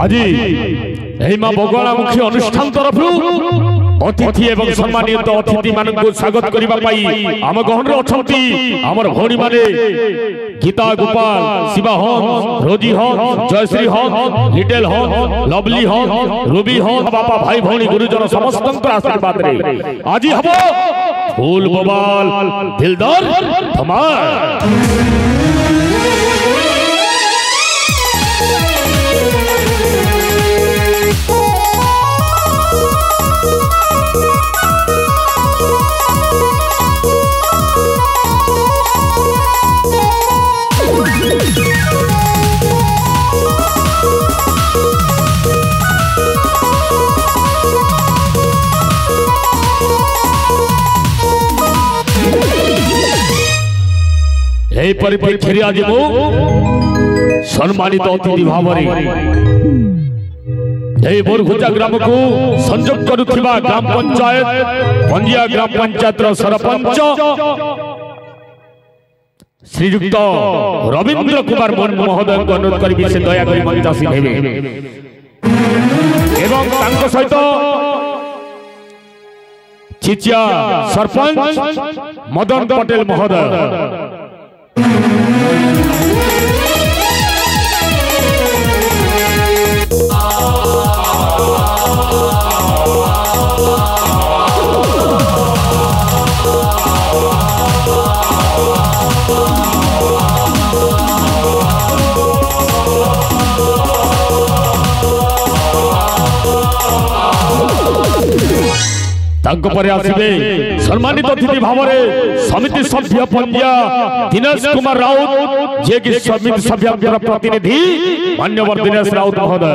আজি এই মা বগলা মুখী অনুষ্ঠান তরফରୁ অতিথি এবং সম্মানিত অতিথি মানকু স্বাগত করিবা পাই আম গহনরে অছন্তি আমার ভৌণী মানে গীতা গোপাল শিবা হন রোজি হন জয়শ্রী হন লিটল হন লভলি হন রুবি হন বাপা ভাই ভৌণী গুরুজন সমস্তঙ্কর আশীর্বাদ রে আজি হব ফুল ববাল দিলদার ধমাল। এই পরিপ্রেক্ষীরে আজ মু সম্মানিত অতিথি ভাবরে এই বরগুজা গ্রামকু সংযোগ করুথিবা গ্রাম পঞ্চায়েত পঞ্জিয়া গ্রাম পঞ্চায়েতর सरपंच শ্রীযুক্ত রবীন্দ্র কুমার মহোদয়ଙ୍କୁ অনুরোধ করিবি সে দয়া করে মঞ্চাসীন হেবে এবং তাଙ୍କ সহিত চিচিয়া सरपंच মদন পটেল মহোদয় तांको परे आसिबे सम्मानित अतिथि भावरे समिति सभ्य पंजिया दिनेश कुमार राउत जे कि समिति सभ्य प्रतिनिधि मान्यवर दिनेश राउत महोदय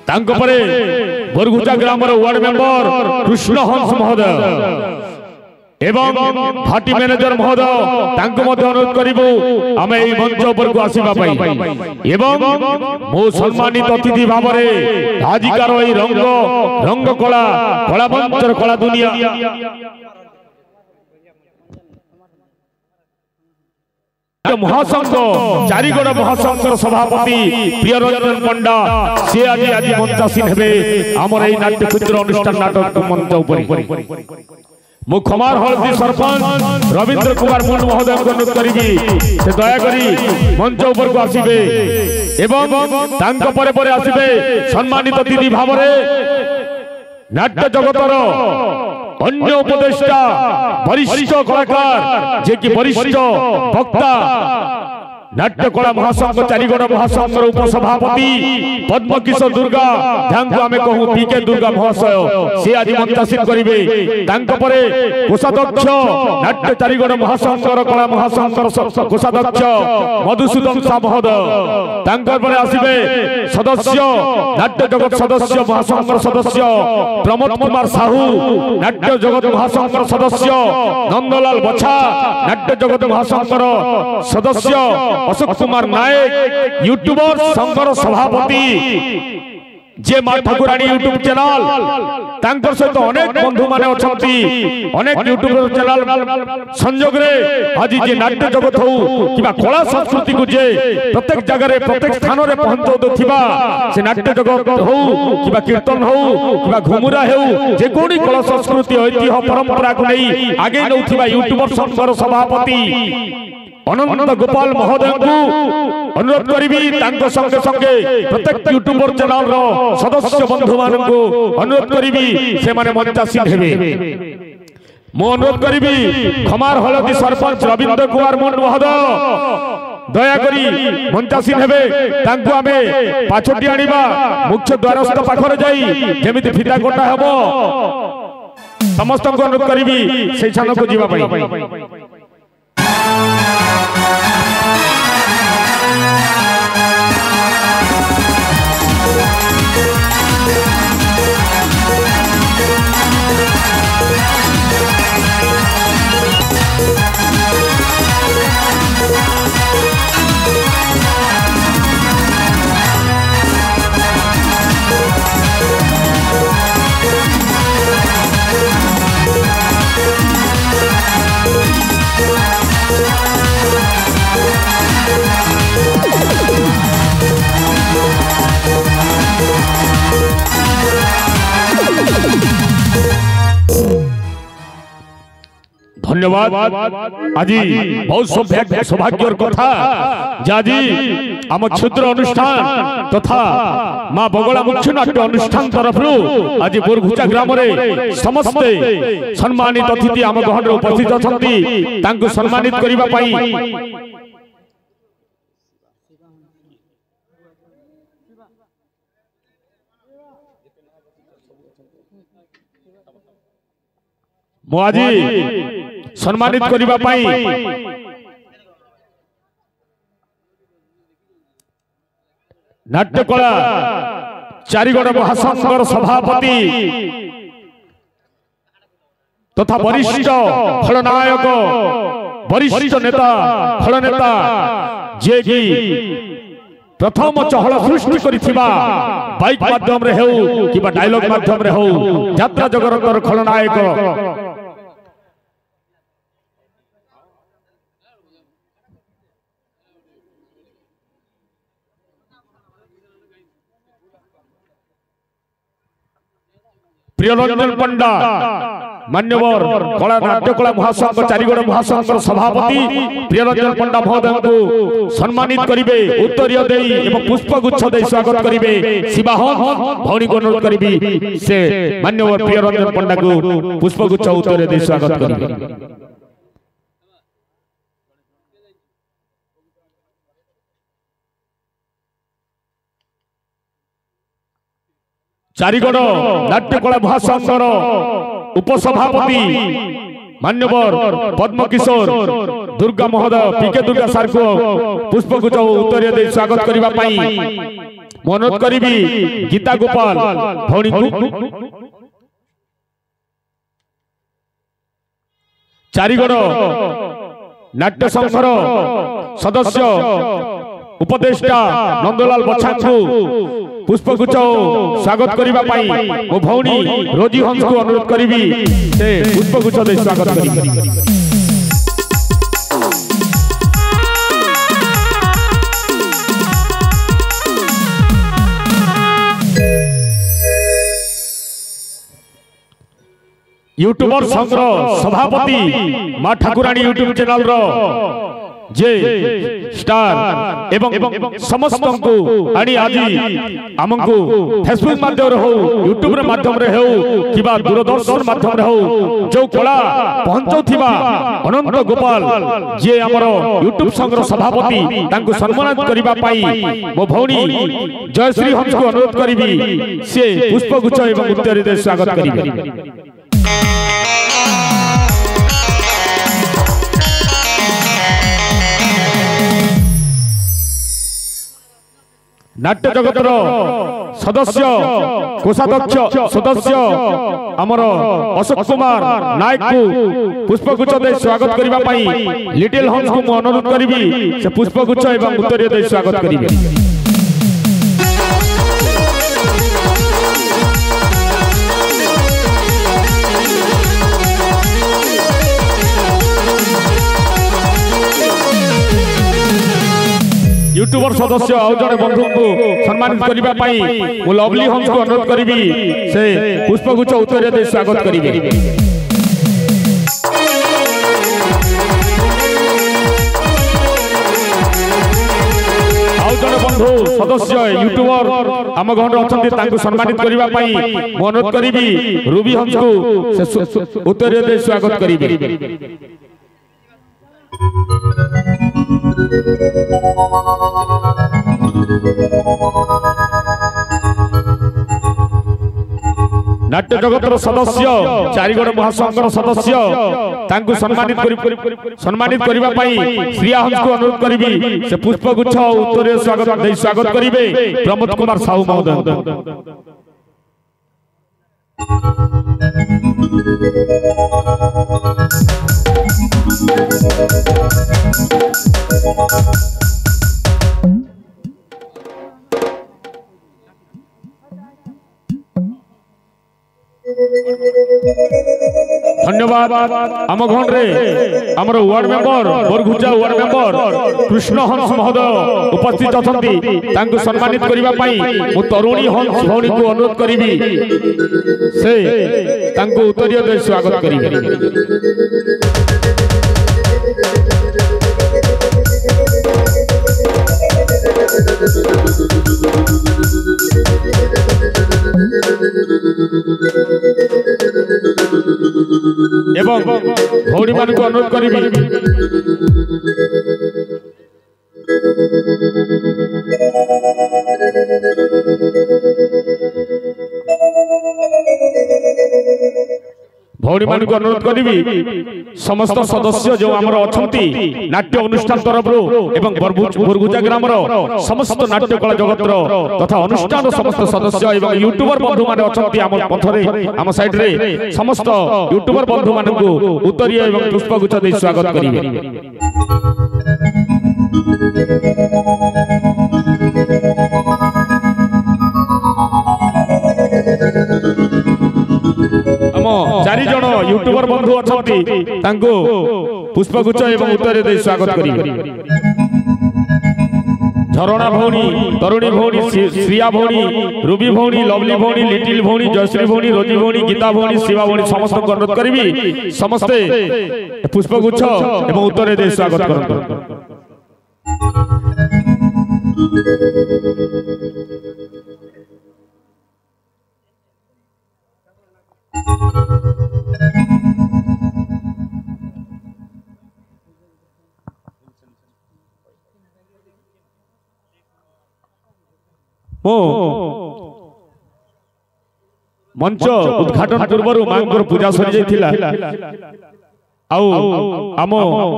तांको परे बरगुजा ग्राम वार्ड मेंबर कृष्ण हंस महोदय एवं भाटी मैनेजर महोदय तांको मध्य अनुरोध करिबो आमे एई मंच ऊपर को आसीबा पाई एवं मो सम्मानित अतिथि भावरे आजिकार एई रंग कला कला मंचर कला दुनिया महासंघ चारिगड़ महासंघर सभापति प्रियरंजन पंडा से आज मंचासीन हेबे आमर एई नाट्य चित्र अनुष्ठान नाटक मंच ऊपर मुखमार हलदी सरपंच रवींद्र कुमार मुंड महोदय को अनुरोध करी से दया करी मंच ऊपर को आसिबे एवं तांको परे परे आसिबे सम्मानित अतिथि भावरे नाट्य जगतर अन्य उपदेष्टा वरिष्ठ कलाकार जे कि वरिष्ठ वक्ता नाट्य कला महासंघ चारिगड़ महासंघर उपसभापति पद्मकिशोर दुर्गा ध्यान आमे कहूँ पीके दुर्गा महाशय से आज मंचासीन करिवे तांको परे कोषाध्यक्ष नाट्य चारिगड़ महासंघर कला महासंघर कोषाध्यक्ष मधुसूदन शाह महोदय तांको परे आसिबे सदस्य नाट्य जगत सदस्य महासंघर सदस्य प्रमोद कुमार साहू नाट्य जगत महासंघर सदस्य नंदलाल बछा नाट्य जगत महासंघर सदस्य अशोक कुमार नायक यूट्यूबर संघर सभापति जे मा ठाकुराणी यूट्यूब चैनल तांकर सहित अनेक बंधु माने अछंती अनेक यूट्यूब चैनल संयोग रे आज जे नाट्य जगत हो किबा कला संस्कृति को जे प्रत्येक जगह रे प्रत्येक स्थान रे पहुंचो दथिबा से नाट्य जगत हो किबा कीर्तन हो किबा घुमुरा हो जे कोनी कला संस्कृति ऐतिह्य परंपरा को नहीं आगे नउथिबा यूट्यूबर संघर सभापति अनंत गोपाल महोदय को अनुरोध करी तांको संगे संगे प्रत्येक यूट्यूबर चैनल रो सदस्य बंधु मान को अनुरोध करी से माने मंचासीन हेबे मो अनुरोध करी खमार हलदी सरपंच रवींद्र कुमार मुंड महोदय दया करी मंचासीन हेबे तांको आमे पाछोटी आनिबा मुख्य द्वारस्थ पाखरे जाई जेमिति फिता कोटा हेबो समस्त को अनुरोध करी से स्थान को जीवा पाई धन्यवाद आज बहुत सौभाग्यर कथा जाजी आम क्षुद्र अनुष्ठान तथा माँ बगला मुख्य नाट्य अनुष्ठान तरफ आज बोरघुचा ग्राम रे समस्ते सम्मानित अतिथि आम गहन उपस्थित अच्छा सम्मानित करने मुआजी सम्मानित करिबा पाई नाट्यकला चारिगड़ महासंघर सभापति तथा वरिष्ठ खलनायक वरिष्ठ नेता खलनेता जे कि प्रथम चहल सृष्टि करिथिबा बाइक माध्यम रे हेउ कि डायलॉग माध्यम रे हेउ यात्रा जगतर खलनायक प्रियरंजन पंडा मान्यवर कला नाट्यकला महासंघ चारिगड़ महासंघर सभापति प्रियरंजन पंडा महोदय को सम्मानित करिवे उत्तरीय देई एवं पुष्पगुच्छ देई स्वागत करिवे शिवाहन भौणी को अनुरोध करिवी से मान्यवर प्रियरंजन पंडा को पुष्पगुच्छ उत्तरीय देई स्वागत करिवे। चारिगड़ नाट्यकला महासंघर उपसभापति मान्यवर पद्म किशोर दुर्गा महोदय पीके दुर्गा सार को पुष्पगुच्छ उत्तरीय दे स्वागत करबा पई अनुरोध करिबी गीता गोपाल भौणी को। चारिगड़ नाट्य संघर सदस्य उपदेष्टा नंदलाल बछा को पुष्पगुच्छ स्वागत करिबा पाई ओ भौणी रोजी हंस को अनुरोध करिबी से पुष्पगुच्छ दे स्वागत करिबी। यूट्यूबर संघ सभापति मां ठाकुराणी यूट्यूब चैनल रो जे स्टार एवं समस्त को आनी आज आमको फेसबुक माध्यम रे हो यूट्यूब रे माध्यम रे हो किबा दूरदर्शन माध्यम रे हो जो कला पहुंचौथिबा अनंत गोपाल जे हमर यूट्यूब संघर सभापति तांको सम्मानित करिबा पाई मो भौणी जयश्री हंस को अनुरोध करिबी से पुष्पगुच्छ एवं उत्तरीय दे स्वागत करिबी। नाट्य जगतर सदस्य कोषाध्यक्ष सदस्य आमर अशोक कुमार नायक को पुष्पगुच्छ दे स्वागत करिबा पाई लिटिल हंस को अनुरोध करिबी से पुष्पगुच्छ एवं उत्तरीय दे स्वागत करिबी। यूट्यूबर सदस्य आउ जड़े बंधु को सम्मानित करिबा पाई मु लवली हंस को अनुरोध करिबी से पुष्पगुच्छ उत्तरीय दे स्वागत करिबे। आउ जड़े बंधु सदस्य यूट्यूबर आम गहन अछंती तांको सम्मानित करिबा पाई मु अनुरोध करिबी रूबी हंस को से उत्तरीय दे स्वागत करिबे। नाट्य जगतर सदस्य चारिगड़ महासंघर सदस्य तांको सम्मानित करिबा पाई श्रिया हंस को अनुरोध करिबी से पुष्पगुच्छ उत्तरीय स्वागत करिबे प्रमोद कुमार साहू महोदय। धन्यवाद आम घन रे आमर ward member Borghucha ward member Krishna Hans महोदय उपस्थित अछंती तांको सम्मानित करिबा पई मु तरुणी हंस भौणी को अनुरोध करिबी से तांको उत्तरीय दे स्वागत करिबे। ଏବଂ ଭଉଣୀମାନଙ୍କୁ ଅନୁରୋଧ କରିବି भौणी मान को अनुरोध करी समस्त सदस्य जो आमर अच्छा नाट्य अनुष्ठान तरफ बुरगुजा ग्राम समस्त नाट्य कला जगत तथा अनुष्ठान समस्त सदस्य एवं यूट्यूबर बंधु मान अच्छा आम पथरे आम साइड रे समस्त यूट्यूबर बंधु मान को उत्तरीय एवं पुष्पगुच्छ दे स्वागत करेंगे। चारि जन यूट्यूबर बंधु अच्छा पुष्पगुच्छ एवं उत्तरीय दे स्वागत करेंगे। झरणा भौणी, तरुणी भौणी, श्रिया भौणी, रूबी भौणी, लवली भौणी, लिटिल भौणी, जयश्री भौणी, रोजी भौणी, गीता भौणी, शिवा भौणी समस्त को अनुरोध करी समस्ते पुष्पगुच्छ एवं उत्तरीय दे स्वागत करते। मंच उद्घाटन पूर्व मां पूजा सरी जाइथिला आम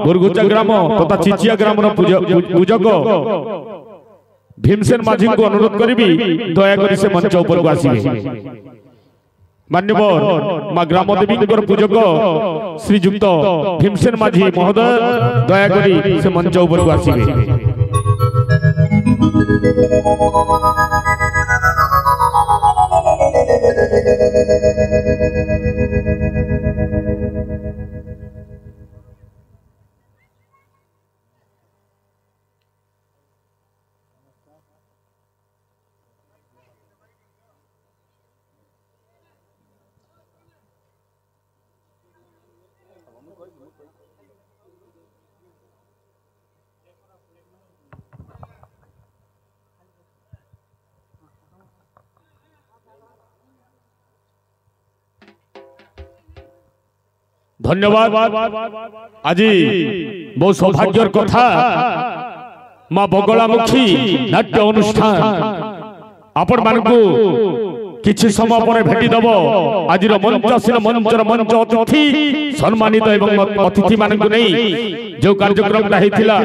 बुरगुजा ग्राम तथा चिचिया ग्राम पूजक भीमसेन माझी को अनुरोध करी दयाकोरी से मंच ऊपर को आसिबे। मान्यवर मां ग्राम देवी पूजक श्रीजुक्त भीमसेन माझी महोदय दयाकोरी से मंच ऊपर को आसिबे। धन्यवाद। आज बहुत सौभाग्यर कथा मां बगलामुखी नाट्य अनुष्ठान आपण मानकु किछि समय पर भेटी दब। आज मंचासीन मंचर मंच अतिथि सम्मानित एवं अतिथि मानकु नहीं जो कार्यक्रम हेतिला